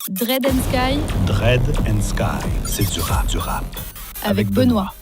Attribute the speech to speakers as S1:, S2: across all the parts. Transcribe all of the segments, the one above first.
S1: Dread and Sky.
S2: Dread and Sky, c'est du rap.
S1: Avec Benoît.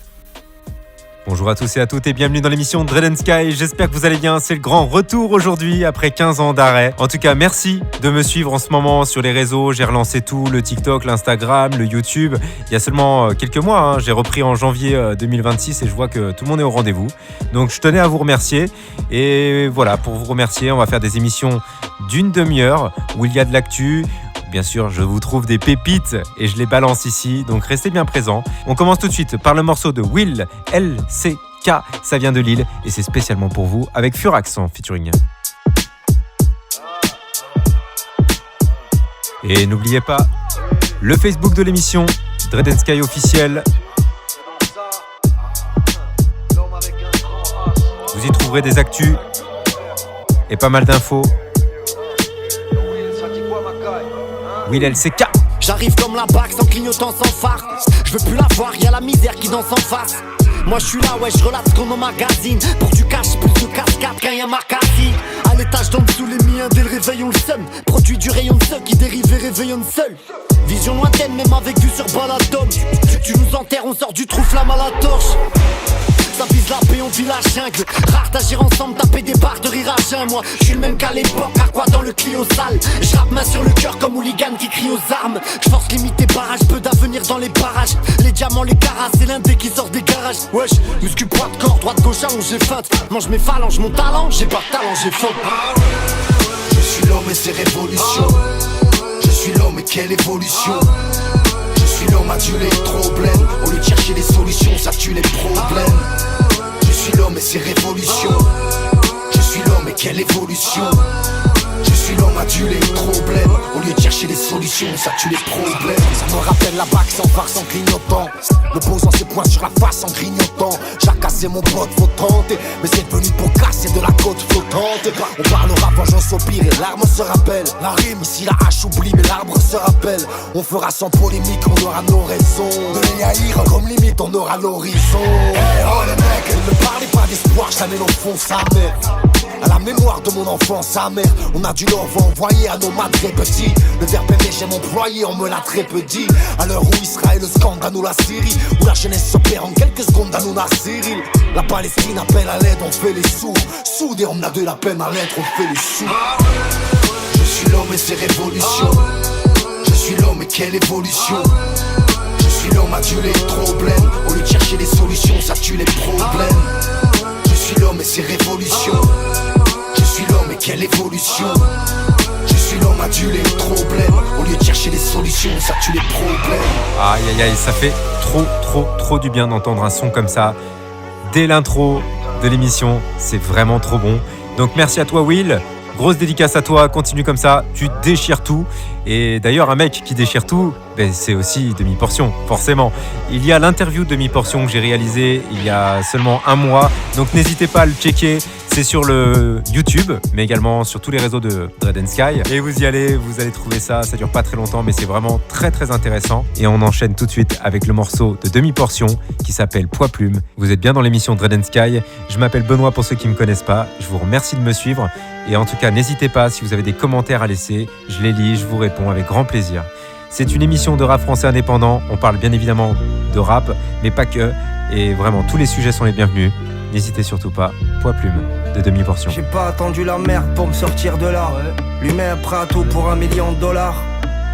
S3: Bonjour à tous et à toutes et bienvenue dans l'émission Dread and Sky. J'espère que vous allez bien. C'est le grand retour aujourd'hui après 15 ans d'arrêt. En tout cas, merci de me suivre en ce moment sur les réseaux. J'ai relancé tout, le TikTok, l'Instagram, le YouTube. Il y a seulement quelques mois, j'ai repris en janvier 2026 et je vois que tout le monde est au rendez-vous. Donc je tenais à vous remercier. Et voilà, pour vous remercier, on va faire des émissions d'une demi-heure où il y a de l'actu. Bien sûr, je vous trouve des pépites et je les balance ici, donc restez bien présents. On commence tout de suite par le morceau de Will LCK, ça vient de Lille et c'est spécialement pour vous avec Furax en featuring. Et n'oubliez pas, le Facebook de l'émission, Dread and Sky officiel. Vous y trouverez des actus et pas mal d'infos. Will LCK.
S4: J'arrive comme la bague sans clignotant sans phare. Je veux plus la voir, y'a la misère qui danse en face. Moi je suis là, ouais, je relate comme au magazine. Pour du cash, plus de cascade quand y'a ma casine. À l'étage d'en dessous, les miens, dès le réveil on le seum. Produit du rayon de ceux qui dérive et réveillonnent seul. Vision lointaine, même avec vue sur Baladome. Tu nous enterres, on sort du trou, flamme à la torche. Ça vise la paix, on vit la jungle. Rare d'agir ensemble, taper des barres de rire à jeun. Moi, je suis le même qu'à l'époque, à quoi dans le Clio sale. J'rappe main sur le cœur comme hooligan qui crie aux armes. J'force limiter barrage, peu d'avenir dans les barrages. Les diamants, les carats, c'est l'un des qui sort des garages. Wesh, muscu poids de corps, droite gauche allongé feinte. Mange mes phalanges, mon talent, j'ai pas de talent, j'ai faim.
S5: Je suis l'homme et ses révolutions. Je suis l'homme et quelle évolution. Je suis l'homme adulé, trop blême. Au lieu de chercher des solutions, ça tue les problèmes. Je suis l'homme et ses révolutions. Je suis l'homme et quelle évolution. Je suis l'homme adulé, trop blême. Au lieu de chercher des solutions, ça tue les problèmes.
S4: Ça me rappelle la bague sans phare, sans clignotant. Le posant ses poings sur la face en grignotant. J'ai cassé mon pote, faut tenter. Mais c'est venu pour casser de la côte flottante. On parlera vengeance au pire et l'arme se rappelle. La rime ici la hache oublie mais l'arbre se rappelle. On fera sans polémique, on aura nos raisons. De les haïr comme limite on aura l'horizon. Hey oh les mecs, ne me parlez pas d'espoir, ça mène au fond sa mère. À la mémoire de mon enfance, sa mère. On a du love envoyé à nos madres petits. Le verbe aimer j'aime employé, on me l'a très peu dit. À l'heure où Israël scande à nous la Syrie, où la jeunesse se perd en quelques secondes à nous la Cyril. La Palestine appelle à l'aide, on fait les sous. Soudés, on a de la peine à l'être, on fait les sous.
S5: Je suis l'homme et ses révolutions. Je suis l'homme et quelle évolution. Je suis l'homme adulé, trop blême. Au lieu de chercher des solutions, ça tue les problèmes. Je suis l'homme et ses révolutions. Je suis l'homme et quelle évolution. Je suis l'homme adulé, trop blême. Au lieu de chercher des solutions, ça tue les problèmes.
S3: Aïe aïe aïe, ça fait trop du bien d'entendre un son comme ça dès l'intro de l'émission. C'est vraiment trop bon. Donc merci à toi Will. Grosse dédicace à toi, continue comme ça, tu déchires tout. Et d'ailleurs, un mec qui déchire tout, c'est aussi Demi-Portion, forcément. Il y a l'interview de Demi-Portion que j'ai réalisée il y a seulement un mois. Donc n'hésitez pas à le checker. C'est sur le YouTube, mais également sur tous les réseaux de Dread and Sky. Et vous y allez, vous allez trouver ça. Ça dure pas très longtemps, mais c'est vraiment très intéressant. Et on enchaîne tout de suite avec le morceau de Demi-Portion qui s'appelle Poids Plume. Vous êtes bien dans l'émission Dread and Sky. Je m'appelle Benoît pour ceux qui me connaissent pas. Je vous remercie de me suivre. Et en tout cas, n'hésitez pas, si vous avez des commentaires à laisser, je les lis, je vous réponds avec grand plaisir. C'est une émission de rap français indépendant. On parle bien évidemment de rap, mais pas que. Et vraiment, tous les sujets sont les bienvenus. N'hésitez surtout pas. Poids Plume de Demi-Portion.
S6: J'ai pas attendu la merde pour me sortir de là. L'humain est prêt à tout pour $1 million.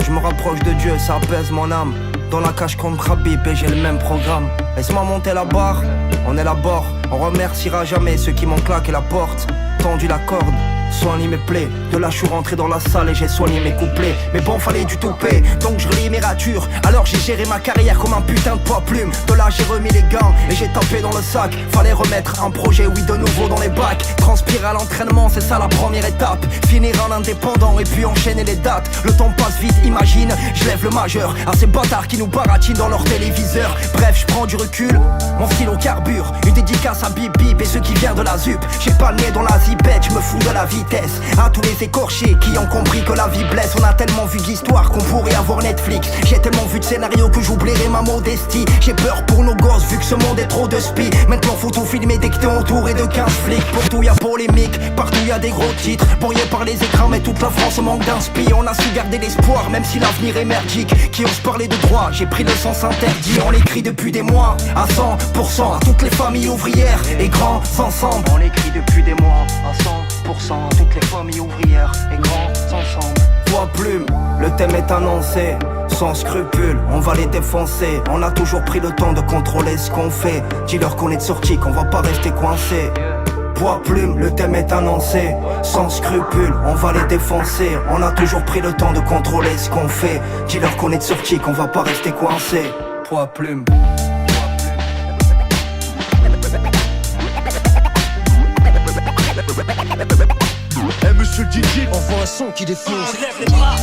S6: Je me rapproche de Dieu, ça apaise mon âme. Dans la cage contre Habib et j'ai le même programme. Laisse-moi monter la barre, on est là bord. On remerciera jamais ceux qui m'ont claqué la porte. Tendu la corde, soigne mes plaies. De là je suis rentré dans la salle et j'ai soigné mes couplets. Mais bon fallait du toupet, donc je relis mes ratures. Alors j'ai géré ma carrière comme un putain de poids plume. De là j'ai remis les gants et j'ai tapé dans le sac. Fallait remettre un projet, oui de nouveau dans les bacs. Transpirer à l'entraînement, c'est ça la première étape. Finir en indépendant et puis enchaîner les dates. Le temps passe vite, imagine, je lève le majeur à ces bâtards qui nous baratinent dans leur téléviseur. Bref, je prends du recul, mon stylo carbure. Une dédicace à Bip Bip et ceux qui viennent de la ZUP. J'ai pas le nez dans la zipette, je me fous de la vie vitesse. À tous les écorchés qui ont compris que la vie blesse. On a tellement vu d'histoires qu'on pourrait avoir Netflix. J'ai tellement vu de scénarios que j'oublierai ma modestie. J'ai peur pour nos gosses vu que ce monde est trop de spi. Maintenant faut tout filmer dès que t'es entouré de 15 flics. Pour tout y'a polémique, partout y'a des gros titres. Bourrié par les écrans mais toute la France manque d'inspi. On a su garder l'espoir même si l'avenir est merdique. Qui ose parler de droit, j'ai pris le sens interdit. On l'écrit depuis des mois, à 100%. À toutes les familles ouvrières et grands ensemble. On l'écrit depuis des mois, à 100%. À toutes les familles ouvrières et grands ensemble. Voix plume, le thème est annoncé. Sans scrupule, on va les défoncer. On a toujours pris le temps de contrôler ce qu'on fait. Dis-leur qu'on est de sortie, qu'on va pas rester coincé. Poids plume, le thème est annoncé. Sans scrupule, on va les défoncer. On a toujours pris le temps de contrôler ce qu'on fait. Dis-leur qu'on est de sortie, qu'on va pas rester coincé. Poids plume.
S4: Monsieur le DJ, envoie un son qui défonce.
S5: Lève les bras,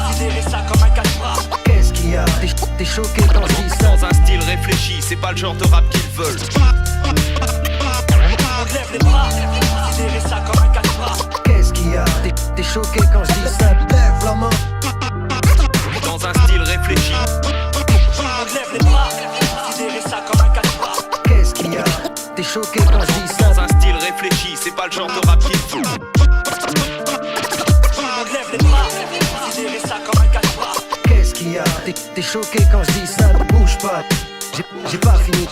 S5: considérez ça comme un casse-bras.
S6: Qu'est-ce qu'il y a? T'es choqué quand je dis ça?
S7: Dans un style réfléchi, c'est pas le genre de rap qu'ils veulent.
S5: Lève les bras, considérez ça comme un casse-bras.
S6: Qu'est-ce qu'il y a? T'es choqué quand je dis ça? Lève la main.
S7: Dans un style réfléchi.
S5: Lève les bras, considérez ça comme un casse-bras.
S6: Qu'est-ce qu'il y a? T'es choqué quand je dis ça?
S7: Dans un style réfléchi, c'est pas le genre de rap qu'ils veulent.
S5: Lève les bras, considérez ça comme un casse-bras.
S6: Qu'est-ce qu'il y a? T'es choqué quand je dis ça? Ne bouge pas. J'ai pas fini.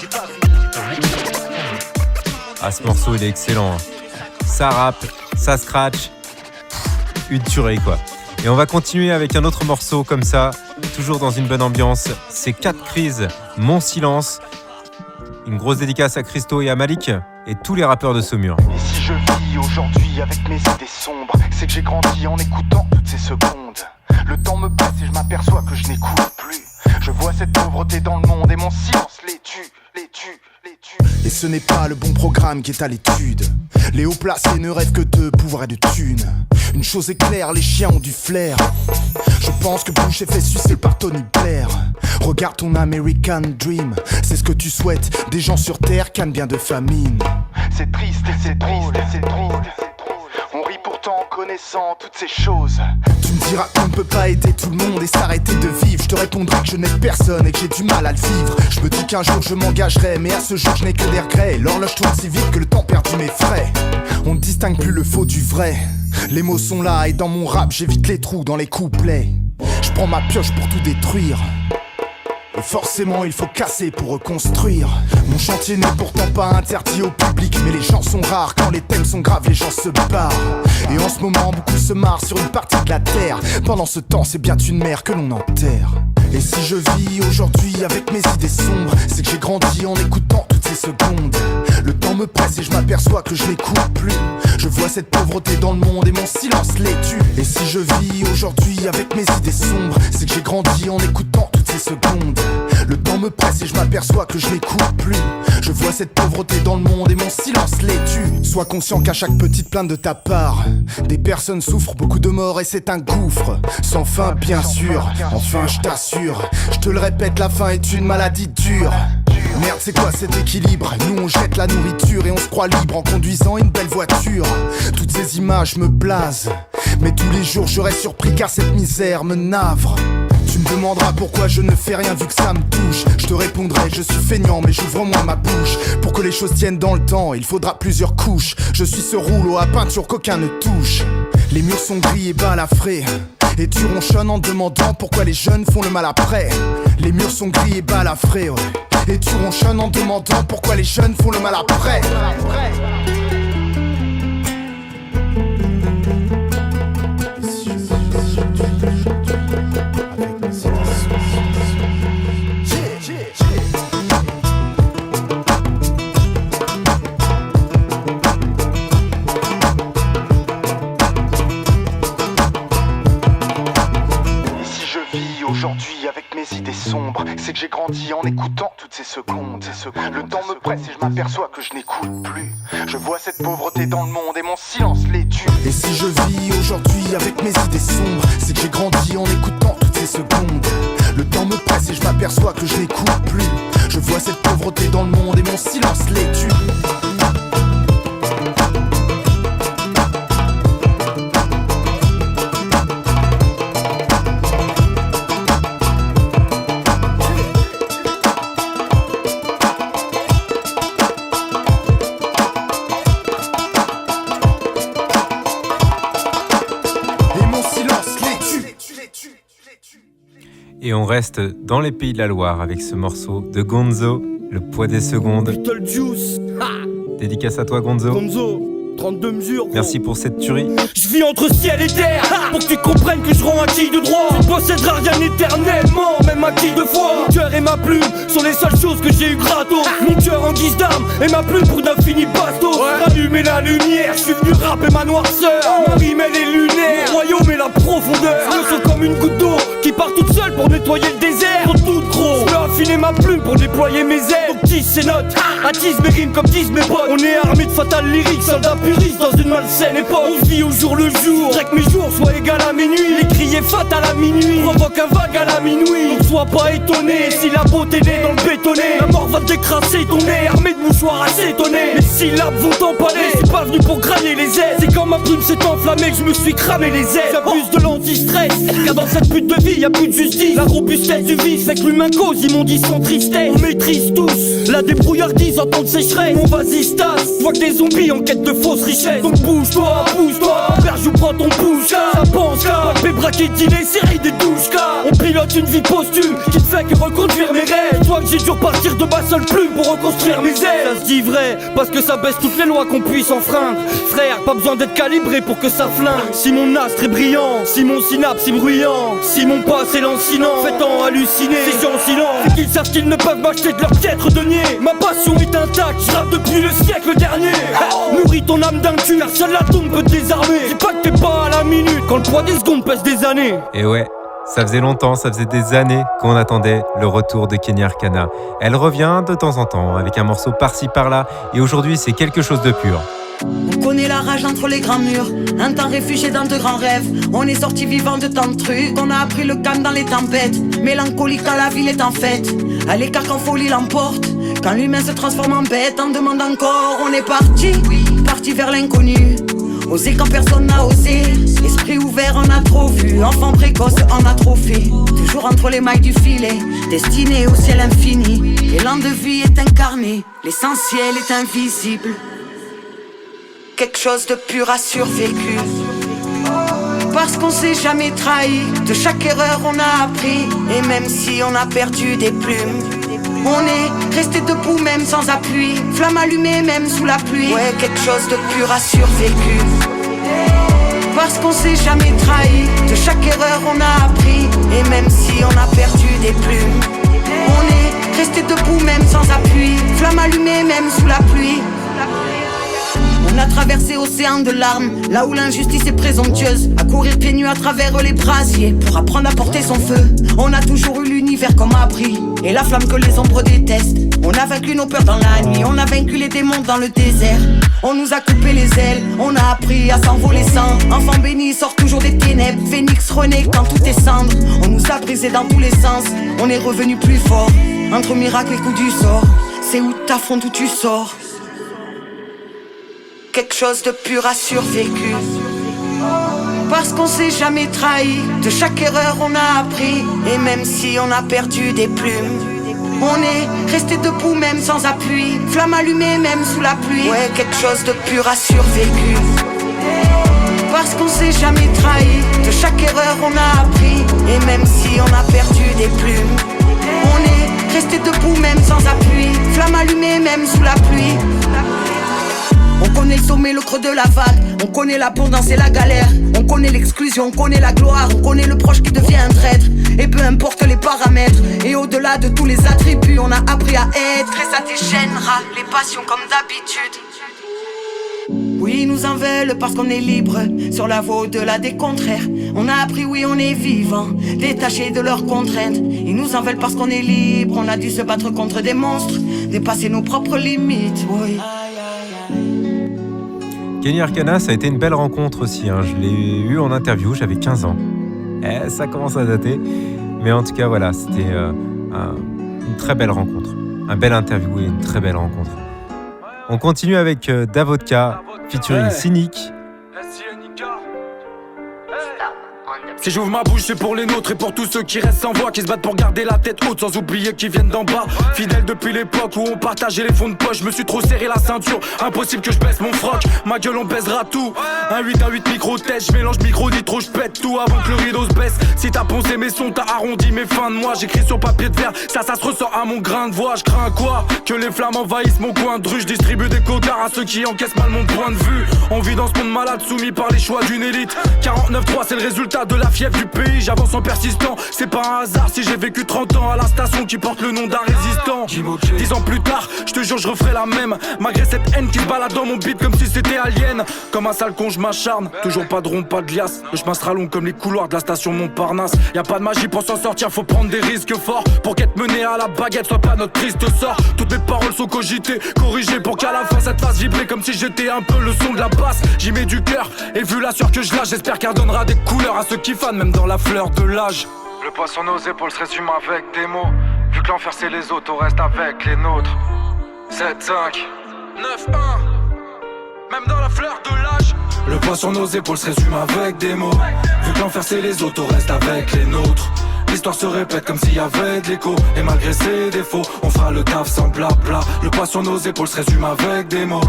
S3: Ah, ce morceau, il est excellent. Ça rappe, ça scratch. Une tuerie, quoi. Et on va continuer avec un autre morceau comme ça, toujours dans une bonne ambiance. C'est 4 crises, Mon silence. Une grosse dédicace à Christo et à Malik et tous les rappeurs de Saumur.
S8: Et si je vis aujourd'hui avec mes idées sombres, c'est que j'ai grandi en écoutant toutes ces secondes. Le temps me passe et je m'aperçois que je n'écoute plus. Je vois cette pauvreté dans le monde et mon silence les tue.
S4: Et ce n'est pas le bon programme qui est à l'étude. Les hauts placés ne rêvent que de pouvoir et de thunes. Une chose est claire, les chiens ont du flair. Je pense que Bush est fait sucer par Tony Blair. Regarde ton American Dream, c'est ce que tu souhaites. Des gens sur terre canne bien de famine.
S8: C'est triste et c'est drôle, c'est drôle. On rit pourtant en connaissant toutes ces choses.
S4: Tu me diras qu'on ne peut pas aider tout le monde et s'arrêter de vivre. Je te répondrai que je n'aide personne et que j'ai du mal à le vivre. Je me dis qu'un jour je m'engagerai, mais à ce jour je n'ai que des regrets. L'horloge tourne si vite que le temps perdu m'effraie. On ne distingue plus le faux du vrai. Les mots sont là et dans mon rap j'évite les trous dans les couplets. Je prends ma pioche pour tout détruire. Et forcément il faut casser pour reconstruire. Mon chantier n'est pourtant pas interdit au public, mais les gens sont rares, quand les thèmes sont graves les gens se barrent. Et en ce moment beaucoup se marrent sur une partie de la terre. Pendant ce temps c'est bien une mer que l'on enterre. Et si je vis aujourd'hui avec mes idées sombres, c'est que j'ai grandi en écoutant toutes ces secondes. Le temps me presse et je m'aperçois que je n'écoute plus. Je vois cette pauvreté dans le monde et mon silence les tue. Et si je vis aujourd'hui avec mes idées sombres, c'est que j'ai grandi en écoutant toutes ces secondes. Le temps me presse et je m'aperçois que je n'écoute plus. Je vois cette pauvreté dans le monde et mon silence les tue. Sois conscient qu'à chaque petite plainte de ta part, des personnes souffrent, beaucoup de morts et c'est un gouffre sans fin bien sûr. Enfin je t'assure, je te le répète, la faim est une maladie dure. Merde, c'est quoi cet équilibre? Nous on jette la nourriture et on se croit libre en conduisant une belle voiture. Toutes ces images me blasent, mais tous les jours je reste surpris car cette misère me navre. Tu me demanderas pourquoi je ne fais rien vu que ça me touche. Je te répondrai, je suis feignant mais j'ouvre moins ma bouche. Pour que les choses tiennent dans le temps, il faudra plusieurs couches. Je suis ce rouleau à peinture qu'aucun ne touche. Les murs sont gris et balafrés, et tu ronchonnes en demandant pourquoi les jeunes font le mal après. Les murs sont gris et balafrés, ouais. Et tu ronchonnes en demandant pourquoi les jeunes font le mal après.
S8: Aujourd'hui avec mes idées sombres, c'est que j'ai grandi en écoutant toutes ces secondes. Le temps me presse et je m'aperçois que je n'écoute plus. Je vois cette pauvreté dans le monde et mon silence les tue.
S4: Et si je vis aujourd'hui avec mes idées sombres, c'est que j'ai grandi en écoutant toutes ces secondes. Le temps me presse et je m'aperçois que je n'écoute plus. Je vois cette pauvreté dans le monde et mon silence les tue.
S3: Et on reste dans les pays de la Loire avec ce morceau de Gonzo, Le poids des secondes.
S6: Beetlejuice,
S3: Dédicace à toi Gonzo.
S6: Gonzo, 32 mesures. Gros.
S3: Merci pour cette tuerie.
S6: Je vis entre ciel et terre, pour que tu comprennes que je rends acquis de droit. Tu posséderas rien éternellement, même acquis de foi. Mon cœur et ma plume sont les seules choses que j'ai eu gratos. Mon cœur en guise d'arme et ma plume pour d'infinis bastos. Rallumer la lumière, je suis venu rapper ma noirceur. Ma rime elle est lunaire, mon royaume et la profondeur. Je sens comme une goutte d'eau qui part toute seule pour nettoyer le désert. Trop tout gros, je peux affiner ma plume pour déployer mes ailes. Donc tisse ces notes, attise mes rimes comme disent mes potes. On est armé de fatales lyriques, soldats puristes dans une malsaine époque. On vit au jour le jour, que mes jours soient égal à mes nuits. Les criers fatal à minuit, provoque un vague à la minuit. Donc sois pas étonné si la beauté naît dans le bétonné. La mort va décrasser ton nez, armé de mouchoirs acétonnés. Les syllabes vont t'empaler, je suis pas venu pour grailler les ailes. C'est quand ma plume s'est enflammée que je me suis cramé les ailes. J'abuse de l'anti-stress, car dans cette pute de vie y'a plus de justice. La robustesse du vice fait que l'humain cause immondice sans tristesse. On maîtrise tous la débrouillardise en temps de sécheresse. Mon vas-y Stas, je vois que des zombies en quête de fausses richesses. Donc bouge-toi, pousse-toi, père joue prends ton bouche. Ça pense là, pas braquer dîner, série des douches car on pilote une vie posthume qui ne fait que reconduire mes rêves. Toi que j'ai dû repartir de ma seule plume pour reconstruire mes ailes. Ça se dit vrai, parce que ça baisse toutes les lois qu'on puisse enfreindre. Frère, pas besoin d'être calibré pour que ça flingue. Si mon astre est brillant, si mon synapse est bruyant, si mon passé lancinant fait tant halluciner ces gens silents, c'est qu'ils savent qu'ils ne peuvent m'acheter de leur piètre denier. Ma passion est intacte, je rappe depuis le siècle dernier. Nourris ton âme d'un cul, car seule la tombe peut te désarmer. Dis pas que t'es pas à la minute, quand le poids des secondes pèse des années.
S3: Et ouais, ça faisait longtemps, ça faisait des années qu'on attendait le retour de Kenny Arcana. Elle revient de temps en temps avec un morceau par-ci par-là et aujourd'hui c'est quelque chose de pur.
S9: On connaît la rage entre les grands murs, un temps réfugié dans de grands rêves. On est sorti vivant de tant de trucs, on a appris le calme dans les tempêtes. Mélancolique quand la ville est en fête, à l'écart quand folie l'emporte. Quand l'humain se transforme en bête, on demande encore. On est parti vers l'inconnu. Oser quand personne n'a osé. Esprit ouvert, on a trop vu. Enfant précoce, on a trop fait. Toujours entre les mailles du filet, destiné au ciel infini. L'élan de vie est incarné, l'essentiel est invisible. Quelque chose de pur a survécu. Parce qu'on s'est jamais trahi, de chaque erreur on a appris. Et même si on a perdu des plumes, on est resté debout même sans appui. Flamme allumée même sous la pluie. Ouais, quelque chose de pur a survécu. Parce qu'on s'est jamais trahi, de chaque erreur on a appris. Et même si on a perdu des plumes, on est resté debout même sans appui. Flamme allumée même sous la pluie. On a traversé océan de larmes, là où l'injustice est présomptueuse. À courir pieds nus à travers les brasiers pour apprendre à porter son feu. On a toujours eu l'univers comme abri et la flamme que les ombres détestent. On a vaincu nos peurs dans la nuit, on a vaincu les démons dans le désert. On nous a coupé les ailes, on a appris à s'envoler sans. Enfant béni sort toujours des ténèbres, phénix renaît quand tout est cendre. On nous a brisé dans tous les sens, on est revenu plus fort. Entre miracles et coups du sort, c'est où t'affrontes où tu sors. Quelque chose de pur a survécu. Parce qu'on s'est jamais trahi, de chaque erreur on a appris. Et même si on a perdu des plumes, on est resté debout même sans appui. Flamme allumée même sous la pluie. Ouais, quelque chose de pur a survécu. Parce qu'on s'est jamais trahi, de chaque erreur on a appris. Et même si on a perdu des plumes, on est resté debout même sans appui. Flamme allumée même sous la pluie. On connaît le sommet, le creux de la vague. On connaît l'abondance et la galère. On connaît l'exclusion, on connaît la gloire. On connaît le proche qui devient un traître. Et peu importe les paramètres. Et au-delà de tous les attributs, on a appris à être. Et ça déchaînera les passions comme d'habitude. Oui, ils nous en veulent parce qu'on est libre. Sur la voie au-delà des contraires. On a appris, oui, on est vivant, détaché de leurs contraintes. Ils nous en veulent parce qu'on est libre. On a dû se battre contre des monstres, dépasser nos propres limites, oui.
S3: Kenny Arcana, ça a été une belle rencontre aussi. Je l'ai eu en interview, j'avais 15 ans. Ça commence à dater. Mais en tout cas, voilà, c'était une très belle rencontre. Un bel interview et une très belle rencontre. On continue avec Davodka, featuring Cynic.
S10: Si j'ouvre ma bouche, c'est pour les nôtres et pour tous ceux qui restent sans voix, qui se battent pour garder la tête haute sans oublier qu'ils viennent d'en bas. Fidèle depuis l'époque où on partageait les fonds de poche, je me suis trop serré la ceinture. Impossible que je baisse mon froc, ma gueule on baisera tout. Un 8 à 8 micro-têtes, je mélange micro nitro, je pète tout avant que le rideau se baisse. Si t'as poncé mes sons, t'as arrondi mes fins de mois. J'écris sur papier de verre, ça se ressort à mon grain de voix. Je crains quoi? Que les flammes envahissent mon coin de rue. Je distribue des cocards à ceux qui encaissent mal mon point de vue. On vit dans ce monde malade soumis par les choix d'une élite. 49.3 c'est le résultat de la fièvre du pays. J'avance en persistant, c'est pas un hasard si j'ai vécu 30 ans à la station qui porte le nom d'un résistant. 10 ans plus tard, je te jure je referai la même. Malgré cette haine qui se balade dans mon beat comme si c'était alien. Comme un sale con je m'acharne, toujours pas de rond, pas de liasse. Le chemin sera long comme les couloirs de la station Montparnasse. Y'a pas de magie pour s'en sortir, faut prendre des risques forts. Pour qu'être mené à la baguette soit pas notre triste sort. Toutes mes paroles sont cogitées, corrigées pour qu'à la fin ça te fasse vibrer comme si j'étais un peu le son de la basse. J'y mets du cœur, et vu la sueur que je lâche, j'espère qu'elle donnera des couleurs à ceux qui fanent, même dans la fleur de l'âge.
S11: Le poids sur nos épaules se résume avec des mots. Vu que l'enfer c'est les autres, on reste avec les nôtres. 7, 5, 9, 1. Même dans la fleur de l'âge.
S10: Le poids sur nos épaules se résume avec des mots. Vu que l'enfer c'est les autres, on reste avec les nôtres. L'histoire se répète comme s'il y avait de l'écho. Et malgré ses défauts, on fera le taf sans blabla. Le poids sur nos épaules se résume avec des mots.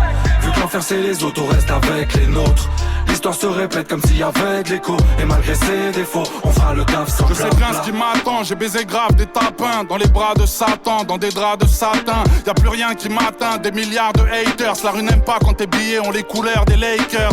S10: Vu que l'enfer c'est les autres, on reste avec les nôtres. L'histoire se répète comme s'il y avait de l'écho. Et malgré ses défauts, on fera le taf sans blabla.
S12: Je sais bien ce qui m'attend, j'ai baisé grave des tapins. Dans les bras de Satan, dans des draps de satin. Y'a plus rien qui m'atteint, des milliards de haters. La rue n'aime pas quand tes billets ont les couleurs des Lakers.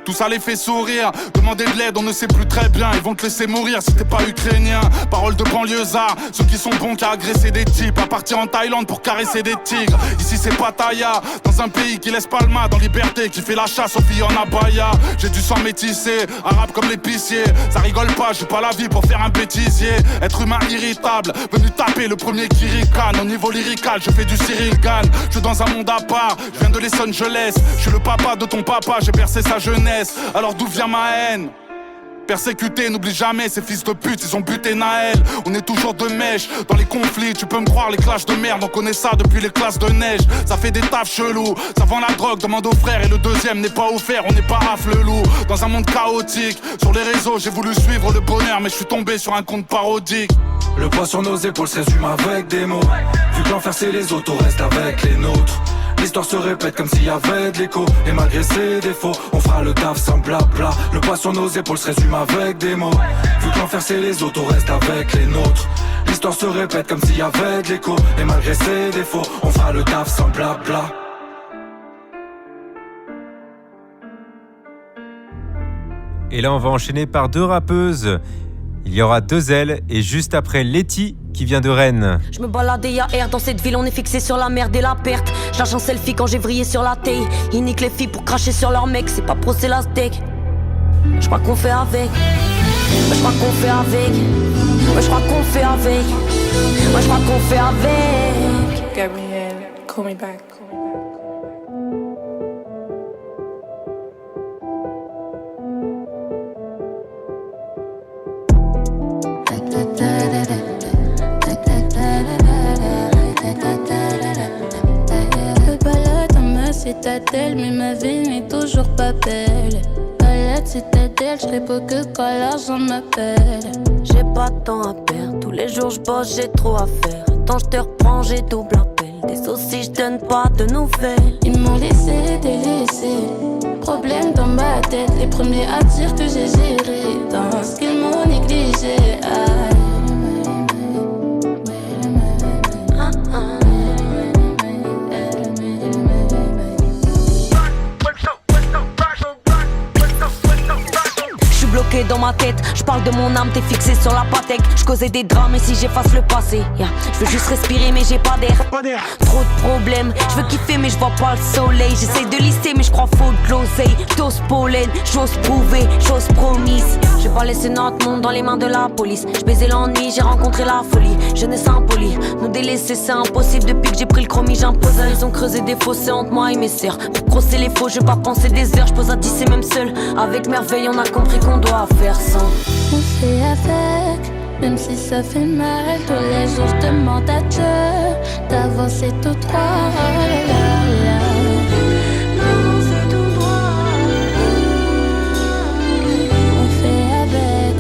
S12: Tout ça les fait sourire, demander de l'aide on ne sait plus très bien. Ils vont te laisser mourir si t'es pas ukrainien. Parole de banlieusard, ceux qui sont bons qu'à agresser des types. À partir en Thaïlande pour caresser des tigres. Ici c'est Pattaya, dans un pays qui laisse pas le mat dans liberté, qui fait la chasse aux filles en abaya. J'ai du sang métissé, arabe comme l'épicier. Ça rigole pas, j'ai pas la vie pour faire un bêtisier. Être humain irritable, venu taper le premier qui ricane. Au niveau lyrical, je fais du Cyril Gann. Je suis dans un monde à part, je viens de Los Angeles. Je suis le papa de ton papa, j'ai bercé sa jeunesse. Alors d'où vient ma haine? Persécuté, n'oublie jamais, ces fils de pute, ils ont buté Naël. On est toujours de mèche, dans les conflits, tu peux me croire, les clashs de merde, on connaît ça depuis les classes de neige. Ça fait des tafs chelous, ça vend la drogue, demande aux frères, et le deuxième n'est pas offert, on n'est pas affle loup. Dans un monde chaotique, sur les réseaux, j'ai voulu suivre le bonheur, mais je suis tombé sur un compte parodique.
S10: Le poids sur nos épaules se résume avec des mots. Vu que l'enfer c'est les autres, on reste avec les nôtres. L'histoire se répète comme s'il y avait de l'écho. Et malgré ses défauts, on fera le taf sans blabla. Le poids sur nos épaules se résume avec des mots. Vu que l'enfer c'est les autres, on reste avec les nôtres. L'histoire se répète comme s'il y avait de l'écho. Et malgré ses défauts, on fera le taf sans blabla.
S3: Et là on va enchaîner par deux rappeuses. Il y aura deux ailes et juste après Letty qui vient de Rennes.
S13: Je me baladais hier dans cette ville, on est fixé sur la merde et la perte. Je lâche un selfie quand j'ai vrillé sur la taille. Ils niquent les filles pour cracher sur leur mec, c'est pas pro c'est la steak. Je crois qu'on fait avec. Je crois qu'on fait avec. Je crois qu'on fait avec. Je crois qu'on fait avec.
S14: Gabriel, call me back.
S15: Citadelle, mais ma vie n'est toujours pas belle. Balade citadelle, je réponds que quand l'argent m'appelle.
S13: J'ai pas de temps à perdre, tous les jours je bosse, j'ai trop à faire. Attends, je te reprends, j'ai double appel. Des saucisses, je donne pas de nouvelles.
S15: Ils m'ont laissé délaissé. Problème dans ma tête, les premiers à dire que j'ai géré. Dans ce qu'ils m'ont négligé.
S13: Bloqué dans ma tête, je parle de mon âme, t'es fixé sur la patek. Je causais des drames et si j'efface le passé, je veux juste respirer mais j'ai pas d'air. Trop de problèmes, je veux kiffer mais je vois pas le soleil. J'essaye de lister mais je crois faut de l'oseille. J'dose pollen, j'ose prouver, j'ose promise. Je vais pas laisser notre monde dans les mains de la police. Je baisais l'ennui, j'ai rencontré la folie. Jeunesse impolie, nous délaisser c'est impossible. Depuis que j'ai pris le chromie j'impose. Ils ont creusé des fossés entre moi et mes sœurs. Pour crosser les faux, je vais pas penser des heures. Je pose à 10 et même seul. Avec merveille on a compris qu'on doit faire sans.
S15: On fait avec, même si ça fait mal. Tous les jours je demande à Dieu d'avancer tout droit. On fait avec,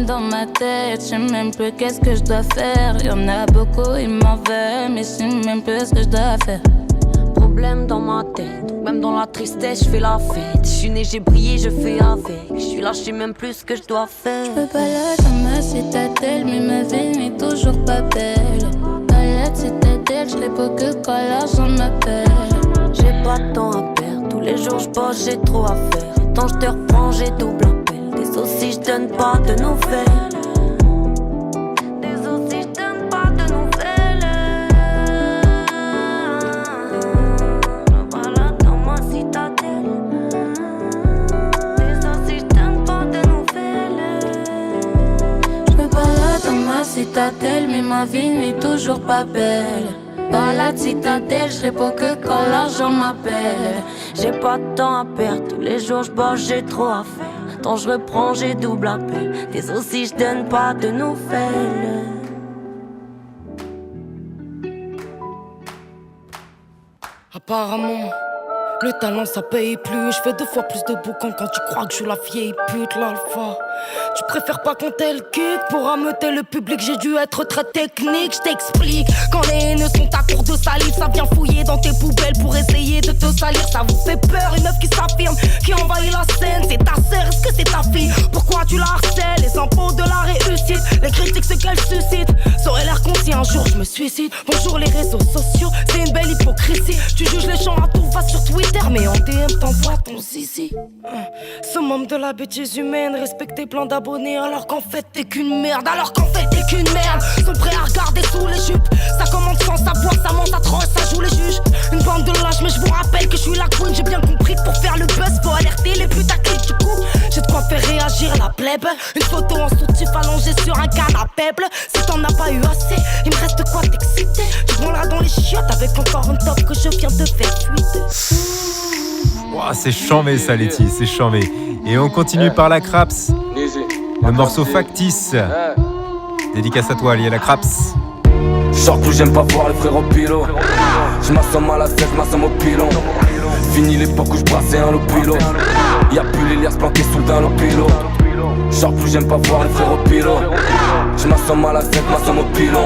S15: dans ma tête, je sais même plus qu'est-ce que je dois faire. Y'en a beaucoup, ils m'en veulent, mais je sais même plus ce que je dois faire.
S13: Problème dans ma tête, même dans la tristesse, je fais la fête. Je suis né, j'ai brillé, je fais avec. Je suis là, je sais même plus ce que je dois faire.
S15: Je me balade dans ma citadelle, mais ma vie n'est toujours pas belle. Dans la citadelle, je réponds que quand l'argent m'appelle.
S13: J'ai pas de temps à perdre, tous les jours je bosse, j'ai trop à faire. Tant je te reprends, j'ai double appel. Des aussi, je donne pas de nouvelles. Des aussi, je donne pas de nouvelles. Je me balade dans ma citadelle. Des aussi, je donne pas de nouvelles.
S15: Je me balade dans ma citadelle, mais ma vie n'est toujours pas belle. Dans la citadelle, je réponds que quand l'argent m'appelle.
S13: J'ai pas de temps à perdre, tous les jours je bosse, j'ai trop à faire. Tant je reprends, j'ai double appel. Des aussi, je donne pas de nouvelles.
S16: Apparemment, le talent ça paye plus. Je fais 2 fois plus de boucans quand tu crois que je suis la vieille pute, l'alpha. Tu préfères pas compter le kick pour ameuter le public, j'ai dû être très technique, je t'explique. Quand les haineux sont à court de salive, ça vient fouiller dans tes poubelles pour essayer de te salir. Ça vous fait peur, une meuf qui s'affirme, qui envahit la scène. C'est ta sœur, est-ce que c'est ta fille? Pourquoi tu la harcèles? Les impôts de la réussite, les critiques ce qu'elle suscite. Ça aurait l'air con si un jour je me suicide. Bonjour les réseaux sociaux, c'est une belle hypocrisie. Tu juges les gens à tout va sur Twitter, mais en DM t'envoies ton zizi. Ce membre de la bêtise humaine, respecter plein d'abonnés alors qu'en fait t'es qu'une merde. Alors qu'en fait t'es qu'une merde. Sont prêts à regarder sous les jupes. Ça commence sans savoir, ça monte à trop, ça joue les juges. Une bande de lâches, mais je vous rappelle que je suis la queen. J'ai bien compris que pour faire le buzz faut alerter les putaclics. Du coup, j'ai de quoi faire réagir la plèbe. Une photo en soutif allongée sur un canapé. Si t'en as pas eu assez, il me reste de quoi t'exciter. Je branlerai dans les chiottes avec encore une top que je viens de faire fuite.
S3: Wow, c'est chambé ça, Letty, c'est chambé. Et on continue par la Craps. Le morceau Factice. Dédicace à toi, lié à la Craps.
S10: Sors plus, j'aime pas voir les frères au pilo. Je m'assomme à la tête, je m'assomme au pilon. Fini l'époque où je brassais un lopilo. Y'a plus les liasses planquées sous le d'un lopilo. Sors plus, j'aime pas voir les frères au pilo. Je m'assomme à la tête, je m'assomme au pilon.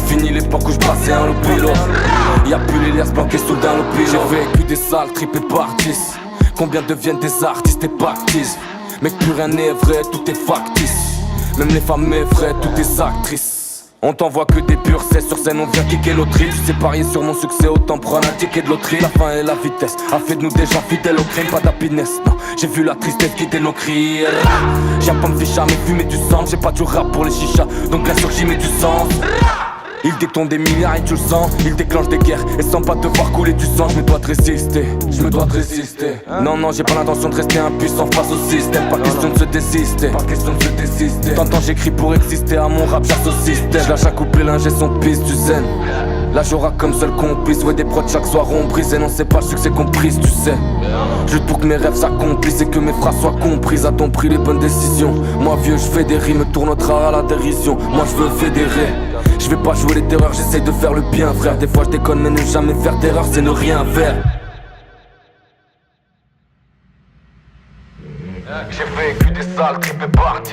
S10: Fini l'époque où je brassais un lopilo. Y'a plus les liasses planquées sous le d'un lopilo. J'ai vécu des sales tripes et parties. Combien deviennent des artistes et pactises? Mais plus rien n'est vrai, tout est factice. Même les femmes effraient, tout est actrices. On t'envoie que des purs, c'est sur scène on vient kicker l'autriche. Tu sais parier sur mon succès, autant prendre un ticket de loterie. La faim et la vitesse a fait de nous des gens fidèles au crime. Pas d'happiness, non, j'ai vu la tristesse quitter nos cris. J'aime pas me ficher mais fumer du sang. J'ai pas du rap pour les chichas, donc bien sûr j'y mets du sens. Il détourne des milliards et tu le sens. Il déclenche des guerres et sans pas te voir couler du sang. Je me dois de résister, je me dois de résister. Non, non, j'ai pas l'intention de rester impuissant face au système. Pas question de se désister, pas question de se désister. T'entends, j'écris pour exister, à mon rap j'asse au système. Je lâche à couper l'ingé son piste du zen. Là j'aurai comme seul complice, ouais des prods chaque soir on brise. Et non c'est pas le succès qu'on prise, tu sais. Je lutte pour que mes rêves s'accomplissent et que mes phrases soient comprises. A-t-on pris les bonnes décisions? Moi vieux je fais des rimes, tourne notre art à la dérision. Moi je veux fédérer. Je vais pas jouer les terreurs, j'essaye de faire le bien frère. Des fois je déconne mais ne jamais faire d'erreur c'est ne rien faire. J'ai vécu des sales tripes et parties.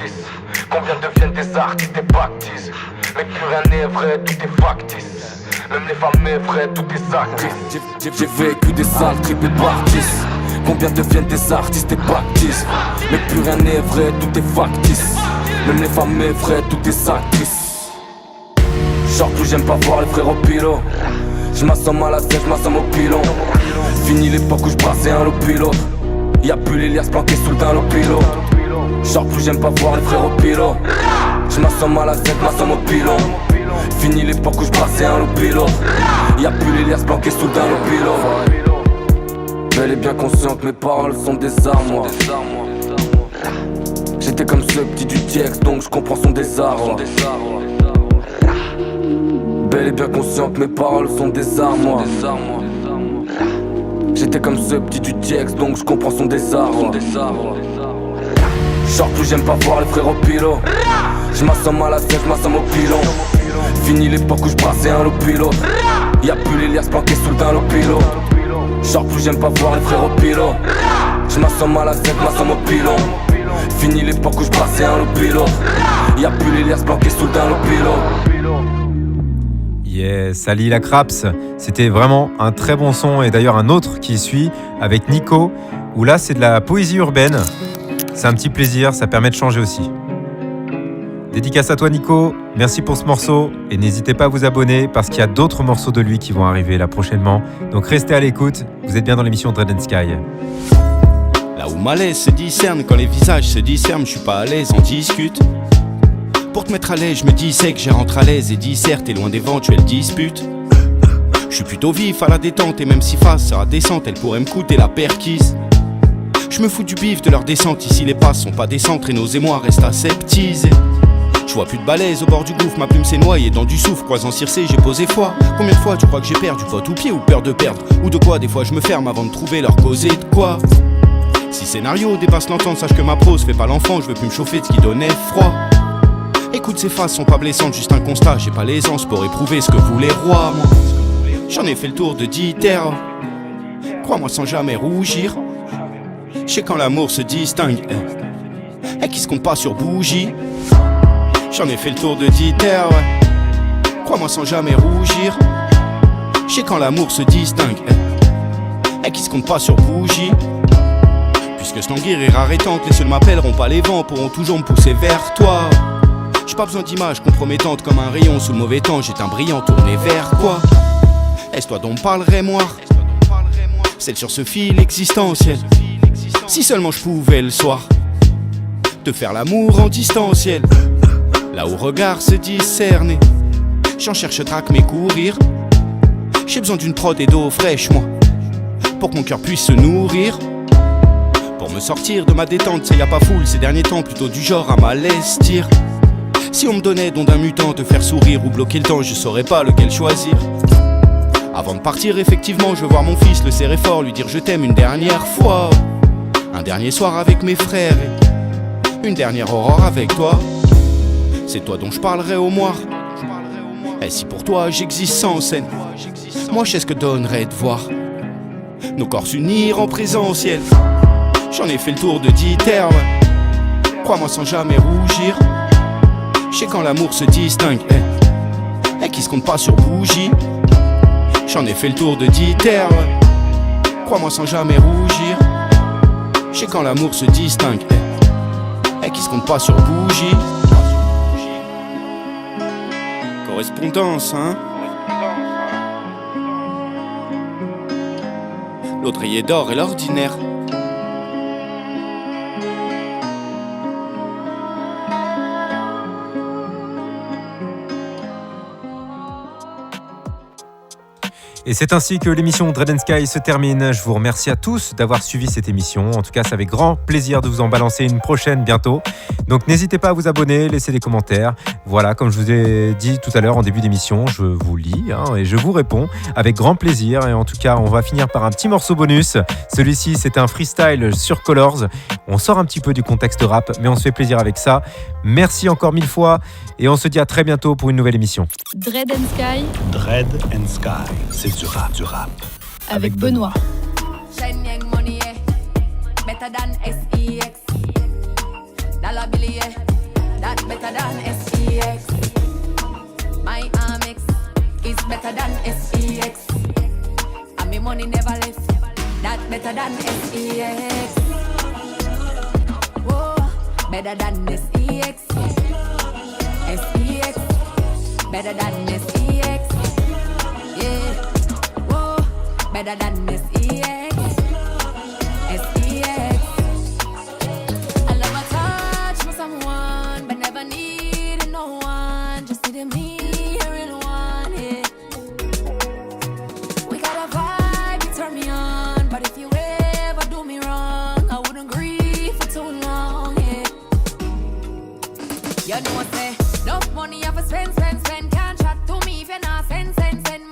S10: Combien deviennent des artistes et pactises? Mais plus rien n'est vrai, tout est factice. Même les femmes effraient, tout est actrices. J'ai vécu des sales tripes et parties. Combien deviennent des artistes et pactises? Mais plus rien n'est vrai, tout est factice. Même les femmes effraient, tout est actrices. Sors plus, j'aime pas voir les frères au pilo. Je m'assomme à la tête, je m'assomme au pilon. Fini l'époque où je brassais un lopilo. Y'a plus les liasses planquées sous le d'un lopilo. Sors plus, j'aime pas voir les frères au pilo. Je m'assomme à la tête, je m'assomme au pilon. Fini l'époque où je brassais un lopilo. Y'a plus les liasses planquées sous le d'un lopilo. Mais elle est bien consciente que mes paroles sont des armes. J'étais comme ce petit du Tiex, donc je comprends son désarroi. Elle est bien consciente que mes paroles sont des armes. J'étais comme ce petit du Tiex, donc je comprends son désarroi. Sors plus, j'aime pas voir les frères au pilo. Je m'assomme à la tête, je m'assomme au pilon. Fini l'époque où je brassais un lopilo. Y'a plus les liasses planquées sous le d'un lopilo. Sors plus, j'aime pas voir les frères au pilo. Je m'assomme à la tête, je m'assomme au pilon. Fini l'époque où je passais un lopilo. Y'a plus les liasses planquées sous le lopilo.
S3: Yes, Ali la Craps, c'était vraiment un très bon son et d'ailleurs un autre qui suit avec Nico où là c'est de la poésie urbaine. C'est un petit plaisir, ça permet de changer aussi. Dédicace à toi Nico, merci pour ce morceau et n'hésitez pas à vous abonner parce qu'il y a d'autres morceaux de lui qui vont arriver là prochainement. Donc restez à l'écoute, vous êtes bien dans l'émission Dread & Sky.
S17: Là où malaise se discerne, quand les visages se discernent, je suis pas à l'aise, on discute. Pour te mettre à l'aise, je me disais que j'ai rentré à l'aise et dissert et loin d'éventuelles disputes. Je suis plutôt vif à la détente et même si face sera descente, elle pourrait me coûter la perquise. Je me fous du bif de leur descente, ici les passes sont pas décentes et nos émois restent aseptisés. Je vois plus de balèze au bord du gouffre, ma plume s'est noyée dans du soufre. Croisant Circé, j'ai posé foi. Combien de fois tu crois que j'ai perdu pote ou pied ou peur de perdre? Ou de quoi des fois je me ferme avant de trouver leur causer de quoi? Si scénario dépasse l'entente, sache que ma prose fait pas l'enfant. Je veux plus me chauffer de ce qui donnait froid. Écoute, ces faces sont pas blessantes, juste un constat. J'ai pas l'aisance pour éprouver ce que voulaient les rois, moi. J'en ai fait le tour de 10 terres. Crois-moi sans jamais rougir. Je sais quand l'amour se distingue et qui se compte pas sur bougie. J'en ai fait le tour de 10 terres, ouais. Crois-moi sans jamais rougir. Je sais quand l'amour se distingue et qui se compte pas sur bougie. Puisque ce languir est rare et tant que les seuls m'appelleront pas les vents pourront toujours me pousser vers toi. J'ai pas besoin d'images compromettantes comme un rayon sous le mauvais temps. J'étais un brillant tourné vers quoi? Est-ce toi dont me parlerait moi? Celle sur ce fil existentiel. Si seulement je pouvais le soir te faire l'amour en distanciel. Là où regard se discerner. J'en cherche trac mais courir. J'ai besoin d'une prod et d'eau fraîche moi pour que mon cœur puisse se nourrir. Pour me sortir de ma détente, ça y a pas foule ces derniers temps. Plutôt du genre à m'alestir. Si on me donnait don d'un mutant, te faire sourire ou bloquer le temps, je saurais pas lequel choisir. Avant de partir, effectivement, je veux voir mon fils, le serrer fort, lui dire je t'aime une dernière fois. Un dernier soir avec mes frères et une dernière aurore avec toi. C'est toi dont je parlerai au moire. Et si pour toi j'existe sans scène, moi je sais ce que donnerait de voir nos corps s'unir en présentiel. J'en ai fait le tour de 10 terres, ouais. Crois-moi sans jamais rougir. Je sais quand l'amour se distingue et qui se compte pas sur bougie. J'en ai fait le tour de 10 terres, ouais. Crois-moi sans jamais rougir. Je sais quand l'amour se distingue et qui se compte pas sur bougie. Correspondance, hein. L'oreiller d'or et l'ordinaire.
S3: Et c'est ainsi que l'émission Dread & Sky se termine. Je vous remercie à tous d'avoir suivi cette émission. En tout cas, c'est avec grand plaisir de vous en balancer une prochaine bientôt. Donc n'hésitez pas à vous abonner, laisser des commentaires. Voilà, comme je vous ai dit tout à l'heure en début d'émission, je vous lis et je vous réponds avec grand plaisir. Et en tout cas, on va finir par un petit morceau bonus. Celui-ci, c'est un freestyle sur Colors. On sort un petit peu du contexte rap, mais on se fait plaisir avec ça. Merci encore 1000 fois et on se dit à très bientôt pour une nouvelle émission.
S1: Dread & Sky.
S2: Dread & Sky, c'est du rap, du rap.
S1: Avec Benoît.
S18: Shenyang money, better than SEX. Dollar bill, that better than SEX. My Amex is better than SEX. And me money never left, that better than SEX. Whoa, better than SEX. SEX, better than SEX. Yeah, whoa, better than SEX. SEX. I love a touch with someone, but never needed no one. Just needed me here in one, yeah. We got a vibe, you turn me on, but if you ever do me wrong, I wouldn't grieve for too long, yeah. You know what say? Enough money you have to spend. Can't chat to me if you're not send.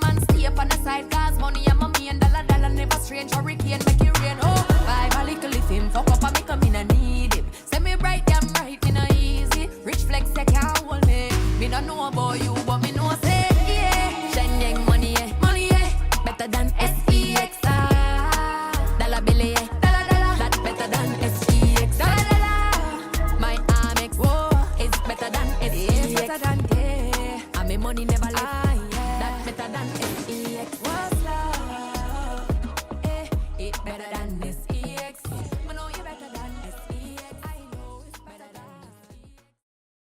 S18: Man, stay up on the side, cause money I'm a million dollar. Never strange, hurricane make it rain. Oh, vibe a little if him fuck up and make him in a need him. Send me bright, damn right, me no easy. Rich flex, they can't hold me. Me no know about you, but me know say, yeah. Shenyang money, money, better than SEX. Dollar bill, dollar, that better than SEX. Dollar, than SPX. Better than, yeah. And me money never left. That better than SPX.